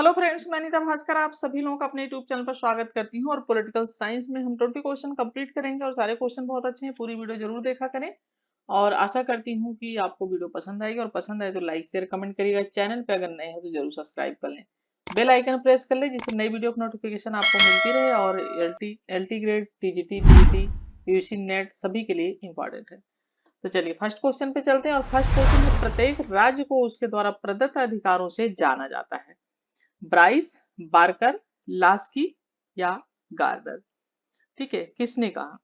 Hello friends, मैं अनीता भास्कर आप सभी लोगों का अपने यूट्यूब चैनल पर स्वागत करती हूं। और पॉलिटिकल साइंस में हम 20 क्वेश्चन कंप्लीट करेंगे और सारे क्वेश्चन बहुत अच्छे हैं। पूरी वीडियो जरूर देखा करें और आशा करती हूं कि आपको वीडियो पसंद आएगी और पसंद आए तो लाइक शेयर कमेंट करिएगा। चैनल पे अगर नए हैं तो जरूर सब्सक्राइब कर लें, बेल आइकन प्रेस कर लें जिससे नई वीडियो की नोटिफिकेशन आपको मिलती रहे। और L T grade, TGT, PGT, UG NET सभी के लिए इंपॉर्टेंट है। तो चलिए फर्स्ट क्वेश्चन पे चलते हैं। और फर्स्ट क्वेश्चन में प्रत्येक राज्य को उसके द्वारा प्रदत्त अधिकारों से जाना जाता है। ब्राइस, बार्कर, लास्की या गार्डर। ठीक है, किसने कहा?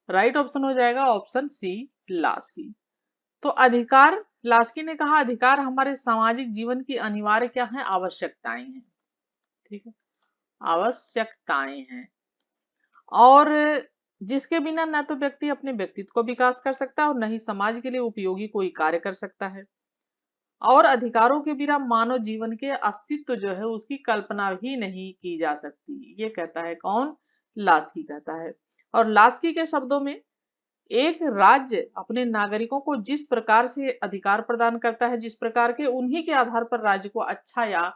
राइट ऑप्शन हो जाएगा ऑप्शन सी, लास्की। तो अधिकार, लास्की ने कहा अधिकार हमारे सामाजिक जीवन की अनिवार्य क्या है? आवश्यकताएं हैं। ठीक है, आवश्यकताएं हैं। और जिसके बिना न तो व्यक्ति अपने व्यक्तित्व को विकास कर सकता है और न ही समाज के लिए उपयोगी कोई कार्य कर सकता है। और अधिकारों के बिना मानव जीवन के अस्तित्व जो है उसकी कल्पना भी नहीं की जा सकती। ये कहता है कौन? लास्की कहता है। और लास्की के शब्दों में एक राज्य अपने नागरिकों को जिस प्रकार से अधिकार प्रदान करता है, जिस प्रकार के, उन्हीं के आधार पर राज्य को अच्छा या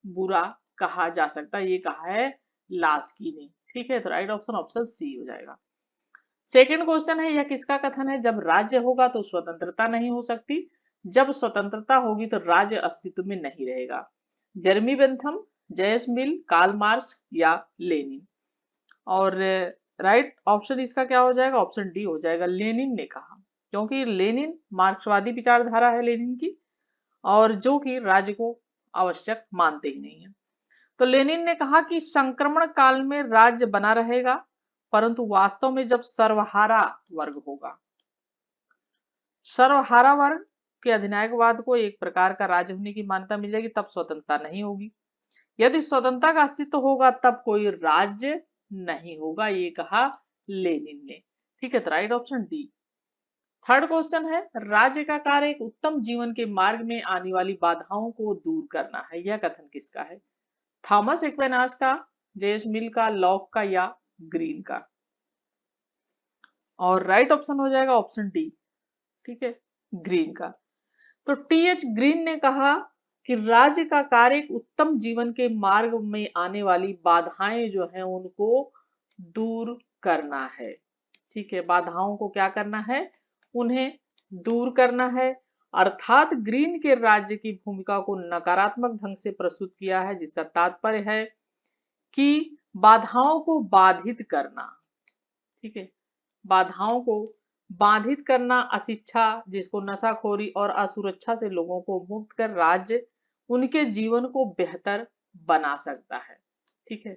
बुरा कहा जा सकता है। ये कहा है लास्की ने। ठीक है, तो राइट ऑप्शन ऑप्शन सी हो जाएगा। सेकंड क्वेश्चन है, यह किसका कथन है? जब राज्य होगा तो स्वतंत्रता नहीं हो सकती, जब स्वतंत्रता होगी तो राज्य अस्तित्व में नहीं रहेगा। जेरेमी बेंथम, जेएस मिल, कार्ल मार्क्स या लेनिन। और राइट ऑप्शन इसका क्या हो जाएगा? ऑप्शन डी हो जाएगा, लेनिन ने कहा। क्योंकि लेनिन मार्क्सवादी विचारधारा है लेनिन की, और जो कि राज्य को आवश्यक मानते ही नहीं है। तो लेनिन ने कहा कि संक्रमण काल में राज्य बना रहेगा, परंतु वास्तव में जब सर्वहारा वर्ग होगा, सर्वहारा वर्ग के अधिनायकवाद को एक प्रकार का राज्य होने की मान्यता मिल जाएगी, तब स्वतंत्रता नहीं होगी। यदि स्वतंत्रता का अस्तित्व होगा तब कोई राज्य नहीं होगा, ये कहा लेनिन ने। ठीक है, तो right option D. Third question है, राज्य का कार्य एक उत्तम जीवन के मार्ग में आने वाली बाधाओं को दूर करना है। यह कथन किसका है? थॉमस एक्विनास का, जेम्स मिल का, लॉक का या ग्रीन का? और राइट ऑप्शन हो जाएगा ऑप्शन डी। ठीक है, ग्रीन का। तो टीएच ग्रीन ने कहा कि राज्य का कार्य एक उत्तम जीवन के मार्ग में आने वाली बाधाएं जो है उनको दूर करना है। ठीक है, बाधाओं को क्या करना है? उन्हें दूर करना है। अर्थात ग्रीन के राज्य की भूमिका को नकारात्मक ढंग से प्रस्तुत किया है, जिसका तात्पर्य है कि बाधाओं को बाधित करना। ठीक है, बाधाओं को बाधित करना, अशिक्षा जिसको नशाखोरी और असुरक्षा से लोगों को मुक्त कर राज्य उनके जीवन को बेहतर बना सकता है। ठीक है,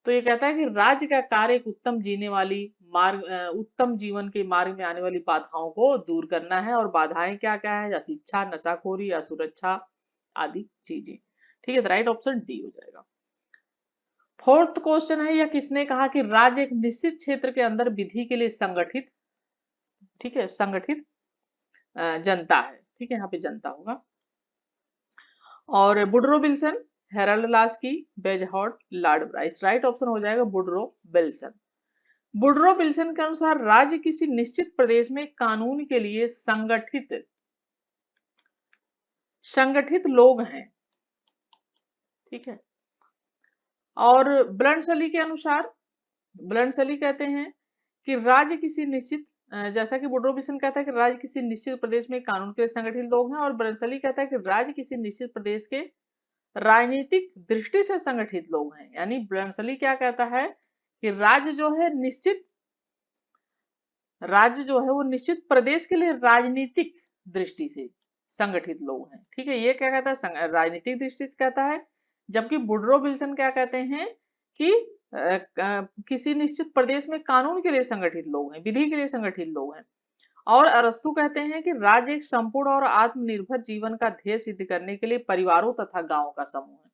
तो ये कहता है कि राज्य का कार्य एक उत्तम जीने वाली मार्ग, उत्तम जीवन के मार्ग में आने वाली बाधाओं को दूर करना है। और बाधाएं क्या क्या है? अशिक्षा, नशाखोरी, असुरक्षा आदि चीजें। ठीक है, तो राइट ऑप्शन डी हो जाएगा। फोर्थ क्वेश्चन है, यह किसने कहा कि राज्य एक निश्चित क्षेत्र के अंदर विधि के लिए संगठित, ठीक है, संगठित जनता है। ठीक है, यहाँ पे जनता होगा। और Woodrow Wilson, Harold Laski, Bagehot, lord Bryce. Right option हो जाएगा वुडरो विल्सन। वुडरो विल्सन के अनुसार राज्य किसी निश्चित प्रदेश में कानून के लिए संगठित संगठित लोग हैं। ठीक है, और ब्लंडसली के अनुसार, ब्लंडसली कहते हैं कि राज्य किसी निश्चित, जैसा कि वुडरो विल्सन कहता है कि राज्य किसी निश्चित प्रदेश में कानून के लिए संगठित लोग हैं, और ब्लंडसली कहता है कि राज्य किसी निश्चित प्रदेश के राजनीतिक दृष्टि से संगठित लोग हैं। यानी ब्लंडसली क्या कहता है कि राज्य जो है वो निश्चित प्रदेश के लिए राजनीतिक दृष्टि से संगठित लोग हैं। ठीक है, ये क्या कहता है? राजनीतिक दृष्टि से कहता है। जबकि वुडरो विल्सन क्या कहते हैं कि किसी निश्चित प्रदेश में कानून के लिए संगठित लोग हैं, विधि के लिए संगठित लोग हैं। और अरस्तु कहते हैं कि राज्य एक संपूर्ण और आत्मनिर्भर जीवन का ध्येय सिद्ध करने के लिए परिवारों तथा गांवों का समूह है।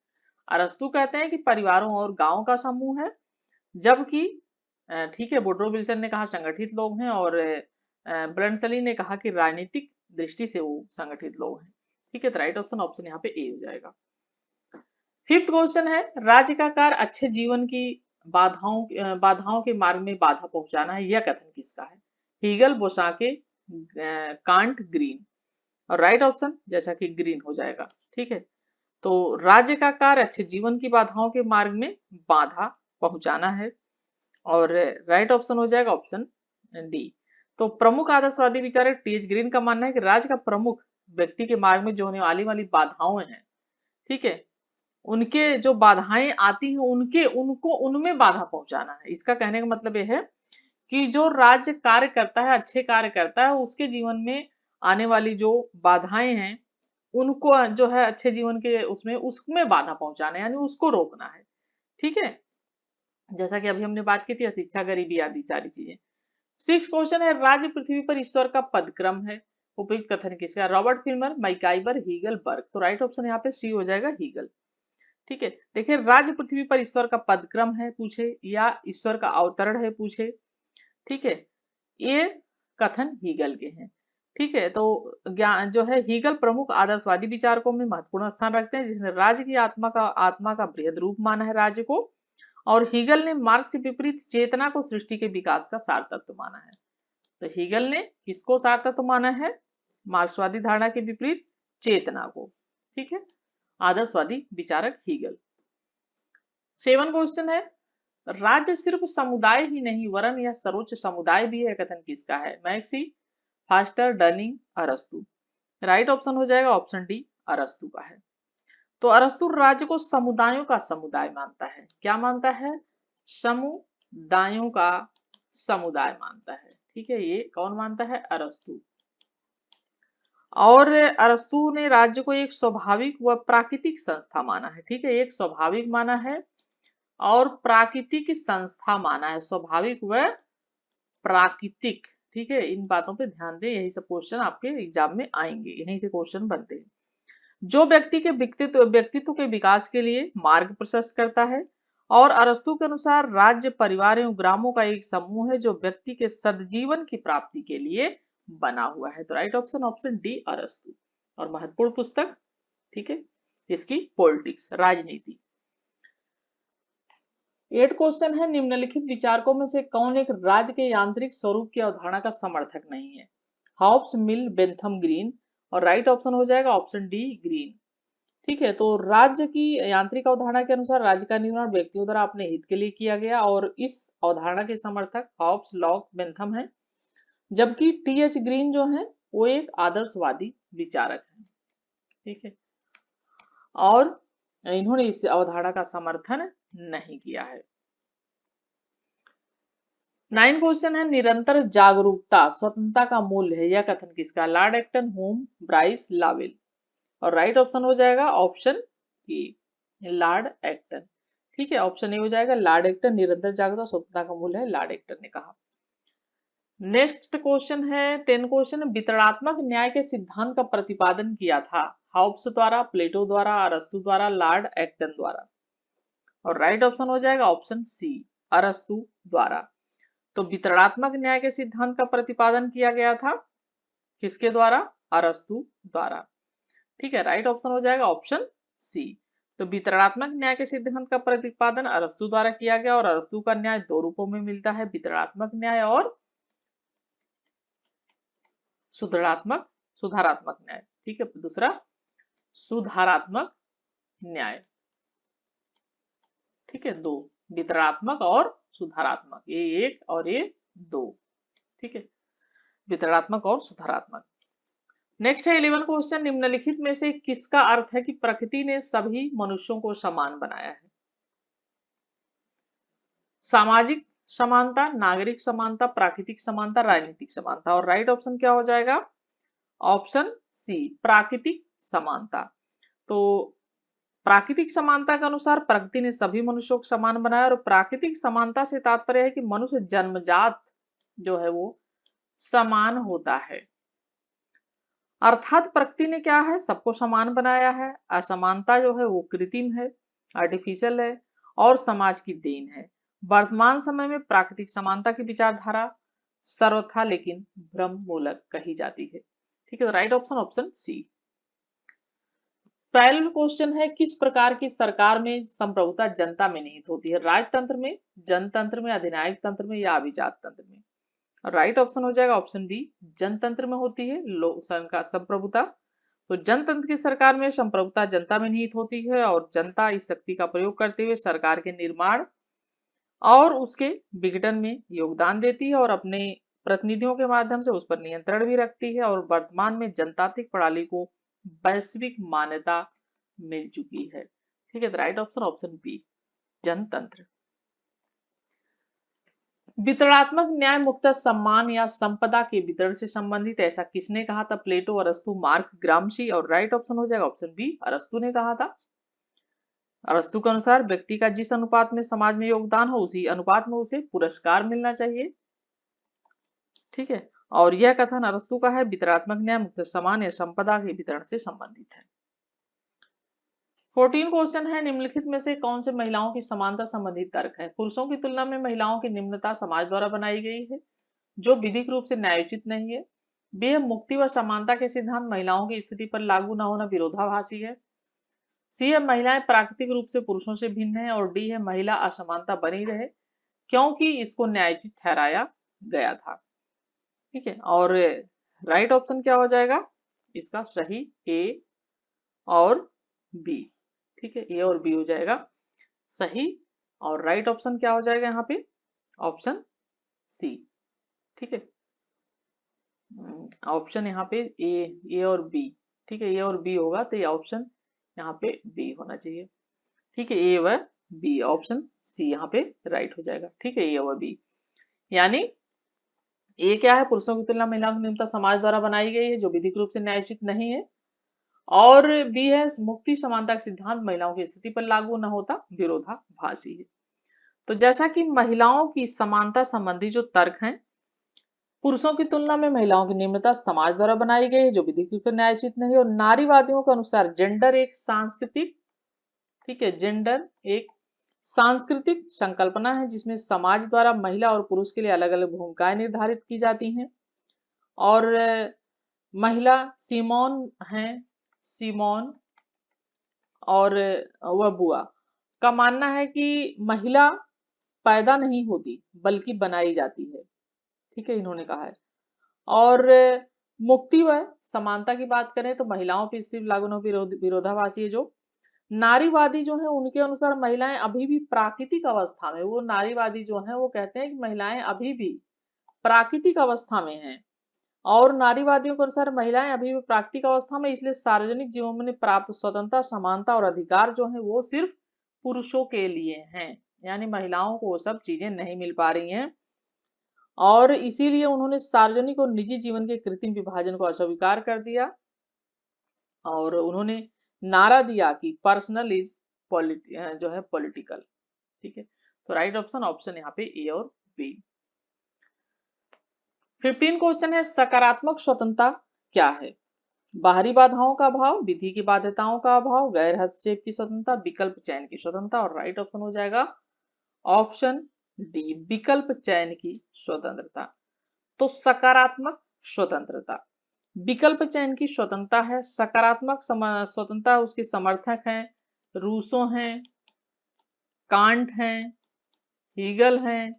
अरस्तु कहते हैं कि परिवारों और गांवों का समूह है, जबकि ठीक है, वुडरो विल्सन ने कहा संगठित लोग हैं, और ब्लंडसली ने कहा कि राजनीतिक दृष्टि से वो संगठित लोग हैं। ठीक है, तो राइट ऑप्शन ऑप्शन यहाँ पे ए हो जाएगा। फिफ्थ क्वेश्चन है, राज्य का कार्य अच्छे जीवन की बाधाओं के मार्ग में बाधा पहुंचाना है। यह कथन किसका है? Hegel, Bosanquet, Kant, Green. और राइट ऑप्शन जैसा कि ग्रीन हो जाएगा। ठीक है, तो राज्य का कार्य अच्छे जीवन की बाधाओं के मार्ग में बाधा पहुंचाना है। और राइट ऑप्शन हो जाएगा ऑप्शन डी। तो प्रमुख आदर्शवादी विचारक टी.एच. ग्रीन का मानना है कि राज्य का प्रमुख व्यक्ति के मार्ग में जो होने वाली वाली बाधाएं हैं, ठीक है, उनके जो बाधाएं आती हैं उनके उनको उनमें बाधा पहुंचाना है। इसका कहने का मतलब यह है कि जो राज्य कार्य करता है, अच्छे कार्य करता है, उसके जीवन में आने वाली जो बाधाएं हैं उनको जो है अच्छे जीवन के उसमें बाधा पहुंचाना है, यानी उसको रोकना है। ठीक है, जैसा कि अभी हमने बात की थी अशिक्षा, गरीबी आदि सारी चीजें। 6 क्वेश्चन है, राज्य पृथ्वी पर ईश्वर का पदक्रम है, उपयुक्त कथन किसका? रॉबर्ट फिल्मर, मैकाइवर, हीगल, बर्ग। तो राइट ऑप्शन यहाँ पे सी हो जाएगा, हीगल। ठीक है, देखिए राज्य पृथ्वी पर ईश्वर का पदक्रम है पूछे या ईश्वर का अवतरण है पूछे, ठीक है, ये कथन हीगल के हैं। ठीक है, तो ज्ञान जो है हीगल प्रमुख आदर्शवादी विचारकों में महत्वपूर्ण स्थान रखते हैं, जिसने राज्य की आत्मा का बृहद रूप माना है राज्य को। और हीगल ने मार्क्स के विपरीत चेतना को सृष्टि के विकास का सार तत्व माना है। तो हीगल ने किसको सार तत्व माना है? मार्क्सवादी धारणा के विपरीत चेतना को। ठीक है, आदर्शवादी विचारक हीगल। 7 क्वेश्चन है, राज्य सिर्फ समुदाय ही नहीं वरन यह सर्वोच्च समुदाय भी है, कथन किसका है? मैक्सी, फास्टर, डनिंग, अरस्तु। राइट ऑप्शन हो जाएगा ऑप्शन डी, अरस्तु का है। तो अरस्तु राज्य को समुदायों का समुदाय मानता है। क्या मानता है? समुदायों का समुदाय मानता है। ठीक है, ये कौन मानता है? अरस्तु। और अरस्तु ने राज्य को एक स्वाभाविक व प्राकृतिक संस्था माना है। ठीक है, एक स्वाभाविक माना है और प्राकृतिक संस्था माना है, स्वाभाविक व प्राकृतिक। ठीक है, इन बातों पे ध्यान दें, यही सब क्वेश्चन आपके एग्जाम में आएंगे, यहीं से क्वेश्चन बनते हैं। जो व्यक्ति के व्यक्तित्व के विकास के लिए मार्ग प्रशस्त करता है। और अरस्तु के अनुसार राज्य परिवार एवं ग्रामों का एक समूह है जो व्यक्ति के सद्जीवन की प्राप्ति के लिए बना हुआ है। तो राइट ऑप्शन ऑप्शन डी, अरस्तु। और महत्वपूर्ण पुस्तक, ठीक है, इसकी पॉलिटिक्स, राजनीति। 8 क्वेश्चन है, निम्नलिखित विचारकों में से कौन एक राज्य के यांत्रिक स्वरूप की अवधारणा का समर्थक नहीं है? हॉब्स, मिल, बेंथम, ग्रीन। और राइट ऑप्शन हो जाएगा ऑप्शन डी, ग्रीन। ठीक है, तो राज्य की यांत्रिक अवधारणा के अनुसार राज्य का निर्माण व्यक्तियों द्वारा अपने हित के लिए किया गया और इस अवधारणा के समर्थक हॉब्स, लॉक, बेंथम है। जबकि टी.एच. ग्रीन जो है वो एक आदर्शवादी विचारक है। ठीक है, और इन्होंने इस अवधारणा का समर्थन नहीं किया है। 9 क्वेश्चन है, निरंतर जागरूकता स्वतंत्रता का मूल्य है, यह कथन किसका? लॉर्ड एक्टन, होम, ब्राइस, लावेल। और राइट ऑप्शन हो जाएगा ऑप्शन ए, लॉर्ड एक्टन। ठीक है, ऑप्शन ए हो जाएगा लॉर्ड एक्टन, निरंतर जागरूकता स्वतंत्रता का मूल्य है, लॉर्ड एक्टन ने कहा। नेक्स्ट क्वेश्चन है 10 क्वेश्चन, वितरणात्मक न्याय के सिद्धांत का प्रतिपादन किया था हॉब्स द्वारा, प्लेटो द्वारा, अरस्तु द्वारा, लॉर्ड एक्टन द्वारा। और राइट ऑप्शन हो जाएगा ऑप्शन सी, अरस्तु द्वारा। तो वितरणात्मक न्याय के सिद्धांत का प्रतिपादन किया गया था किसके द्वारा? अरस्तु द्वारा। ठीक है, राइट ऑप्शन हो जाएगा ऑप्शन सी। तो वितरणात्मक न्याय के सिद्धांत का प्रतिपादन अरस्तु द्वारा किया गया और अरस्तु का न्याय 2 रूपों में मिलता है, वितरणात्मक न्याय और सुधारात्मक न्याय। ठीक है, दूसरा सुधारात्मक न्याय। ठीक है, 2 वितरणात्मक और सुधारात्मक, ये 1 और ये 2। ठीक है, वितरणात्मक और सुधारात्मक। नेक्स्ट है 11 क्वेश्चन, निम्नलिखित में से किसका अर्थ है कि प्रकृति ने सभी मनुष्यों को समान बनाया है? सामाजिक समानता, नागरिक समानता, प्राकृतिक समानता, राजनीतिक समानता। और राइट ऑप्शन क्या हो जाएगा? ऑप्शन सी, प्राकृतिक समानता। तो प्राकृतिक समानता के अनुसार प्रकृति ने सभी मनुष्यों को समान बनाया और प्राकृतिक समानता से तात्पर्य है कि मनुष्य जन्मजात जो है वो समान होता है। अर्थात प्रकृति ने क्या है, सबको समान बनाया है। असमानता जो है वो कृत्रिम है, आर्टिफिशियल है और समाज की देन है। वर्तमान समय में प्राकृतिक समानता की विचारधारा सर्वथा लेकिन भ्रम मूलक कही जाती है। ठीक है, right option option C. 12 question है, किस प्रकार की सरकार में संप्रभुता जनता में निहित होती है? राजतंत्र में, जनतंत्र में, अधिनायक तंत्र में या अभिजात तंत्र में? राइट ऑप्शन हो जाएगा ऑप्शन बी, जनतंत्र में होती है लोक संप्रभुता। तो जनतंत्र की सरकार में संप्रभुता जनता में निहित होती है और जनता इस शक्ति का प्रयोग करते हुए सरकार के निर्माण और उसके विघटन में योगदान देती है और अपने प्रतिनिधियों के माध्यम से उस पर नियंत्रण भी रखती है और वर्तमान में जनतांत्रिक प्रणाली को वैश्विक मान्यता मिल चुकी है। ठीक है, तो राइट ऑप्शन ऑप्शन बी, जनतंत्र। वितरणात्मक न्याय मुक्त सम्मान या संपदा के वितरण से संबंधित ऐसा किसने कहा था? प्लेटो, अरस्तु, मार्क, ग्रामशी। और राइट ऑप्शन हो जाएगा ऑप्शन बी, अरस्तु ने कहा था। अरस्तु के अनुसार व्यक्ति का जिस अनुपात में समाज में योगदान हो उसी अनुपात में उसे पुरस्कार मिलना चाहिए। ठीक है, और यह कथन अरस्तु का है, वितरणात्मक न्याय मुक्त सम्मान या संपदा के वितरण से संबंधित है। 14 क्वेश्चन है, निम्नलिखित में से कौन से महिलाओं की समानता संबंधित तर्क है? पुरुषों की तुलना में महिलाओं की निम्नता समाज द्वारा बनाई गई है जो विधिक रूप से न्यायोचित नहीं है। बी है, मुक्ति व समानता के सिद्धांत महिलाओं की स्थिति पर लागू न होना विरोधाभासी है। सी है, महिलाएं प्राकृतिक रूप से पुरुषों से भिन्न है। और डी है, महिला असमानता बनी रहे क्योंकि इसको न्यायोचित ठहराया गया था। ठीक है, और राइट ऑप्शन क्या हो जाएगा इसका? सही ए और बी। ठीक है, ए और बी हो जाएगा सही, और राइट ऑप्शन क्या हो जाएगा यहाँ पे? Option C. ठीक है, ऑप्शन यहाँ पे ए और बी। ठीक है, ए और बी होगा तो ये ऑप्शन यहाँ पे बी होना चाहिए। ठीक है, ए व बी, ऑप्शन सी यहाँ पे राइट हो जाएगा। ठीक है, ए और बी, यानी ए क्या है? पुरुषों की तुलना महिलाओं की निम्नता समाज द्वारा बनाई गई है जो विधिक रूप से न्यायोचित नहीं है। और बी है, मुक्ति समानता का सिद्धांत महिलाओं की स्थिति पर लागू न होता विरोधाभासी है। तो जैसा कि महिलाओं की समानता संबंधी जो तर्क हैं, पुरुषों की तुलना में महिलाओं की निम्नता समाज द्वारा बनाई गई है जो विधिक रूप से न्यायोचित नहीं, और नारीवादियों के अनुसार जेंडर एक सांस्कृतिक, ठीक है, जेंडर एक सांस्कृतिक संकल्पना है जिसमें समाज द्वारा महिला और पुरुष के लिए अलग अलग भूमिकाएं निर्धारित की जाती हैं। और महिला सीमोन है, सीमोन और वह बुआ का मानना है कि महिला पैदा नहीं होती बल्कि बनाई जाती है। ठीक है, इन्होंने कहा है। और मुक्ति व समानता की बात करें तो महिलाओं पर सिर्फ लागू न विरोधाभासी है। जो नारीवादी जो है उनके अनुसार महिलाएं अभी भी प्राकृतिक अवस्था में, वो नारीवादी जो है वो कहते हैं कि महिलाएं अभी भी प्राकृतिक अवस्था में हैं। और नारीवादियों के अनुसार महिलाएं अभी भी प्राकृतिक अवस्था में, इसलिए सार्वजनिक जीवन में प्राप्त स्वतंत्रता, समानता और अधिकार जो है वो सिर्फ पुरुषों के लिए हैं, यानी महिलाओं को वो सब चीजें नहीं मिल पा रही हैं। और इसीलिए उन्होंने सार्वजनिक और निजी जीवन के कृत्रिम विभाजन को अस्वीकार कर दिया और उन्होंने नारा दिया कि पर्सनल इज जो है पॉलिटिकल। ठीक है, तो राइट ऑप्शन ऑप्शन यहाँ पे ए और बी। 15 क्वेश्चन है, सकारात्मक स्वतंत्रता क्या है? बाहरी बाधाओं का अभाव, विधि की बाध्यताओं का अभाव, गैर हस्तक्षेप की स्वतंत्रता, विकल्प चयन की स्वतंत्रता। और राइट ऑप्शन हो जाएगा ऑप्शन डी, विकल्प चयन की स्वतंत्रता। तो सकारात्मक स्वतंत्रता, विकल्प चयन की स्वतंत्रता है। सकारात्मक स्वतंत्रता उसके समर्थक हैं रूसो हैं, कांट हैं, हीगल हैं।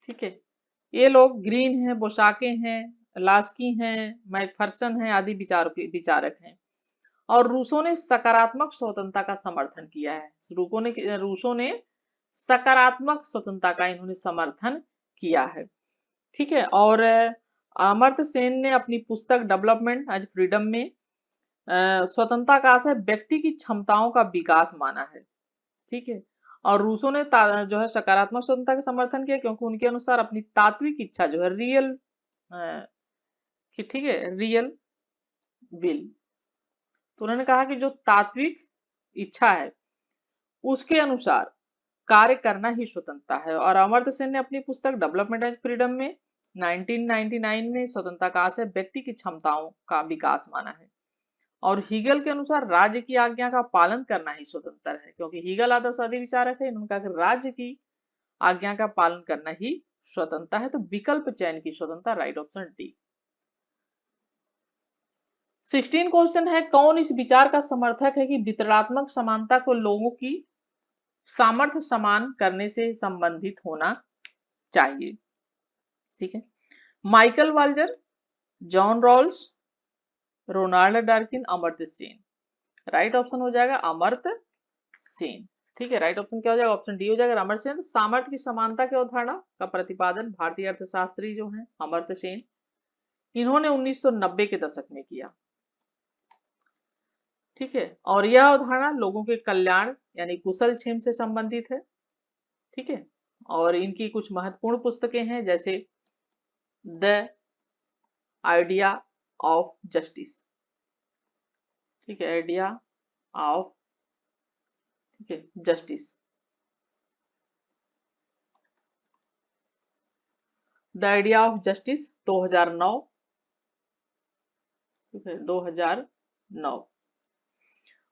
ठीक है, ये लोग ग्रीन हैं, बोसाके हैं, लास्की हैं, मैकफरसन हैं आदि विचारक हैं। और रूसो ने सकारात्मक स्वतंत्रता का समर्थन किया है। रूसो ने सकारात्मक स्वतंत्रता का इन्होंने समर्थन किया है। ठीक है, और अमर्त्य सेन ने अपनी पुस्तक डेवलपमेंट एज फ्रीडम में स्वतंत्रता का आशय व्यक्ति की क्षमताओं का विकास माना है। ठीक है, और रूसो ने जो है सकारात्मक स्वतंत्रता का समर्थन किया क्योंकि उनके अनुसार अपनी तात्विक इच्छा जो है रियल, ठीक है, रियल विल, तो उन्होंने कहा कि जो तात्विक इच्छा है उसके अनुसार कार्य करना ही स्वतंत्रता है। और अमर्त्य सेन ने अपनी पुस्तक डेवलपमेंट एंड फ्रीडम में 1999 में स्वतंत्रता का आशय व्यक्ति की क्षमताओं का विकास माना है। और हीगल के अनुसार राज्य की आज्ञा का पालन करना ही स्वतंत्र है, क्योंकि हीगल आदर्शवादी विचारक है, इन्होंने कहा कि राज्य की आज्ञा का पालन करना ही स्वतंत्रता है। तो विकल्प चयन की स्वतंत्रता, राइट ऑप्शन डी। 16 क्वेश्चन है, कौन इस विचार का समर्थक है कि वितरणात्मक समानता को लोगों की सामर्थ्य समान करने से संबंधित होना चाहिए? ठीक है, Michael Walzer, John Rawls, Ronald Dworkin, Amartya Sen. Right option हो जाएगा अमर्त्य सेन। ठीक है, राइट ऑप्शन क्या हो जाएगा? ऑप्शन डी हो जाएगा अमर्त्य सेन। सामर्थ्य की समानता की अवधारणा का प्रतिपादन भारतीय अर्थशास्त्री जो है अमर्त्य सेन, इन्होंने 1990 के दशक में किया। ठीक है, और यह अवधारणा लोगों के कल्याण यानी कुशल क्षेम से संबंधित है। ठीक है, और इनकी कुछ महत्वपूर्ण पुस्तकें हैं, जैसे द आइडिया ऑफ जस्टिस। ठीक है, आइडिया ऑफ, ठीक है, justice, the idea of justice 2009। ठीक है, 2009।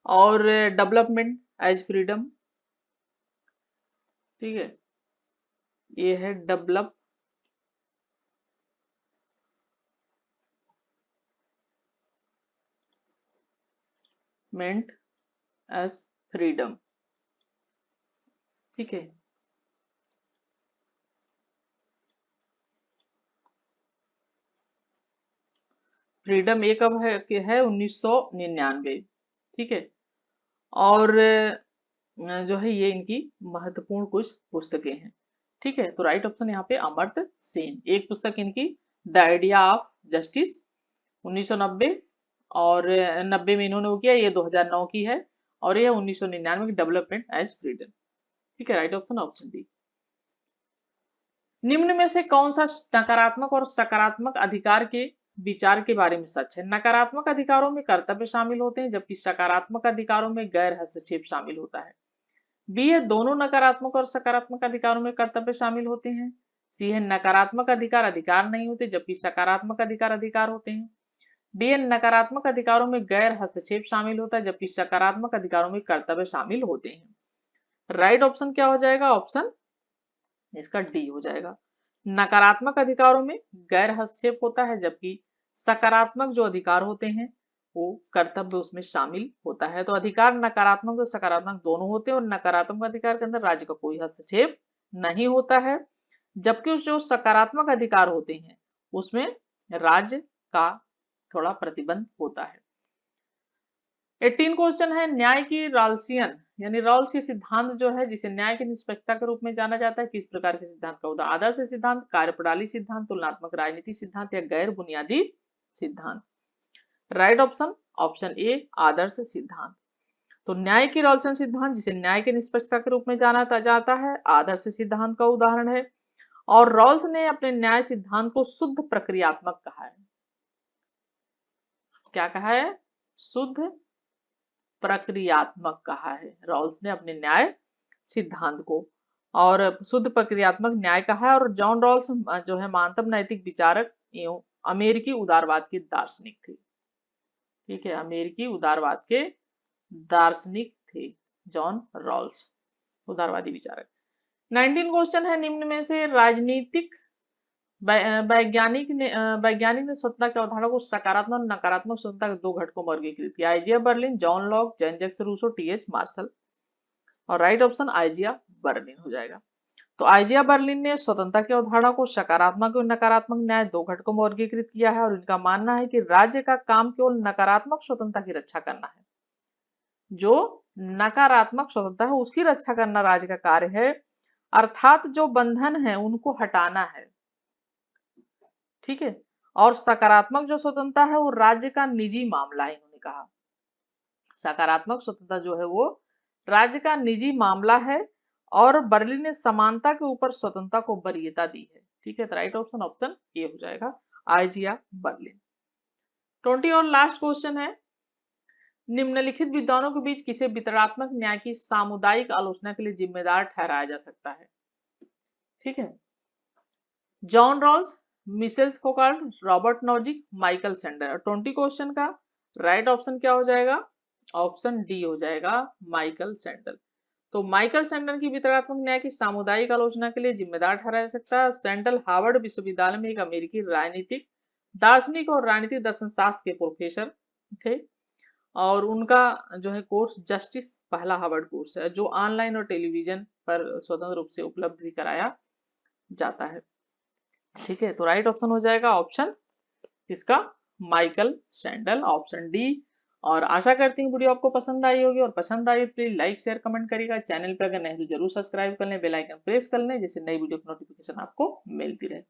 और डेवलपमेंट एज फ्रीडम। ठीक है, ये है डेवलपमेंट एज फ्रीडम। ठीक है, फ्रीडम ये कब है कि है 1999। ठीक है, और जो है ये इनकी महत्वपूर्ण कुछ पुस्तकें हैं। ठीक है, तो राइट ऑप्शन यहाँ पे अमर्त्य सेन। एक पुस्तक इनकी द आइडिया ऑफ जस्टिस 1990, और 90 में इन्होंने वो किया, ये 2009 की है, और ये 1999 की डेवलपमेंट एज फ्रीडम। ठीक है, राइट ऑप्शन ऑप्शन डी। निम्न में से कौन सा नकारात्मक और सकारात्मक अधिकार के विचार के बारे में सच है? नकारात्मक अधिकारों में कर्तव्य शामिल होते हैं, जबकि सकारात्मक अधिकारों में गैर हस्तक्षेप शामिल होता है। बी है दोनों नकारात्मक और सकारात्मक अधिकारों में कर्तव्य शामिल होते हैं। सी है नकारात्मक अधिकार अधिकार नहीं होते, जबकि सकारात्मक अधिकार अधिकार होते हैं। डी है नकारात्मक अधिकारों में गैर हस्तक्षेप शामिल होता है, जबकि सकारात्मक अधिकारों में कर्तव्य शामिल होते हैं। राइट ऑप्शन क्या हो जाएगा? ऑप्शन इसका डी हो जाएगा। नकारात्मक अधिकारों में गैर हस्तक्षेप होता है, जबकि सकारात्मक जो अधिकार होते हैं वो कर्तव्य उसमें शामिल होता है। तो अधिकार नकारात्मक और सकारात्मक दोनों होते हैं, और नकारात्मक अधिकार के अंदर राज्य का कोई हस्तक्षेप नहीं होता है, जबकि जो सकारात्मक अधिकार होते हैं उसमें राज्य का थोड़ा प्रतिबंध होता है। 18 क्वेश्चन है, न्याय की राल्सियन यानी रॉल्स के सिद्धांत जो है, जिसे न्याय की निष्पक्षता के रूप में जाना जाता है, किस प्रकार के सिद्धांत का उदाहरण? आदर्श सिद्धांत, कार्यप्रणाली सिद्धांत, तुलनात्मक राजनीति सिद्धांत, या गैर बुनियादी सिद्धांत? राइट ऑप्शन ऑप्शन ए आदर्श सिद्धांत। तो न्याय की राल्सियन सिद्धांत, जिसे न्याय की निष्पक्षता के रूप में जाना जाता है, आदर्श सिद्धांत का उदाहरण है। और रॉल्स ने अपने न्याय सिद्धांत को शुद्ध प्रक्रियात्मक कहा है। क्या कहा है? शुद्ध प्रक्रियात्मक कहा है रॉल्स ने अपने न्याय सिद्धांत को, और शुद्ध प्रक्रियात्मक न्याय कहा है। और जॉन रॉल्स जो है महानतम नैतिक विचारक एवं अमेरिकी उदारवाद के दार्शनिक थे। ठीक है, अमेरिकी उदारवाद के दार्शनिक थे जॉन रॉल्स, उदारवादी विचारक। 19 क्वेश्चन है, निम्न में से राजनीतिक वैज्ञानिक ने स्वतंत्रता की अवधारणा को सकारात्मक और नकारात्मक स्वतंत्रता के दो घटकों में वर्गीकृत किया? Isaiah Berlin, John Locke, Jean Jacques Rousseau, TH Marshall. और राइट ऑप्शन आइजिया बर्लिन हो जाएगा। तो आइजिया बर्लिन ने स्वतंत्रता की अवधारणा को सकारात्मक और नकारात्मक न्याय दो घटकों में वर्गीकृत किया है, और इनका मानना है कि राज्य का काम केवल नकारात्मक स्वतंत्रता की रक्षा करना है। जो नकारात्मक स्वतंत्रता है उसकी रक्षा करना राज्य का कार्य है, अर्थात जो बंधन है उनको हटाना है। ठीक है, और सकारात्मक जो स्वतंत्रता है वो राज्य का निजी मामला है, इन्होंने कहा। सकारात्मक स्वतंत्रता जो है वो राज्य का निजी मामला है, और बर्लिन ने समानता के ऊपर स्वतंत्रता को वरीयता दी है। ठीक है, तो राइट ऑप्शन ऑप्शन ए हो जाएगा, आइजिया बर्लिन। 20 और लास्ट क्वेश्चन है, निम्नलिखित विद्वानों के बीच किसे वितरणात्मक न्याय की सामुदायिक आलोचना के लिए जिम्मेदार ठहराया जा सकता है? ठीक है, John Rawls, Michel Foucault, Robert Nozick, Michael Sandel. 20 question का राइट ऑप्शन क्या हो जाएगा? ऑप्शन डी हो जाएगा, माइकल सेंडर। तो माइकल सेंडर की वितरणात्मक न्याय की सामुदायिक आलोचना के लिए जिम्मेदार ठहराया जा सकता है। सेंडल हार्वर्ड विश्वविद्यालय में एक अमेरिकी राजनीतिक दार्शनिक और राजनीतिक दर्शन शास्त्र के प्रोफेसर थे, और उनका जो है कोर्स जस्टिस पहला हार्वर्ड कोर्स है, जो ऑनलाइन और टेलीविजन पर स्वतंत्र रूप से उपलब्ध भी कराया जाता है। ठीक है, तो राइट ऑप्शन हो जाएगा ऑप्शन इसका माइकल सैंडल, ऑप्शन डी। और आशा करती हूँ वीडियो आपको पसंद आई होगी, और पसंद आई तो प्लीज लाइक शेयर कमेंट करिएगा। चैनल पर अगर नहीं तो जरूर सब्सक्राइब कर लें, बेल आइकन प्रेस कर लें, जिससे नई वीडियो की नोटिफिकेशन आपको मिलती रहे।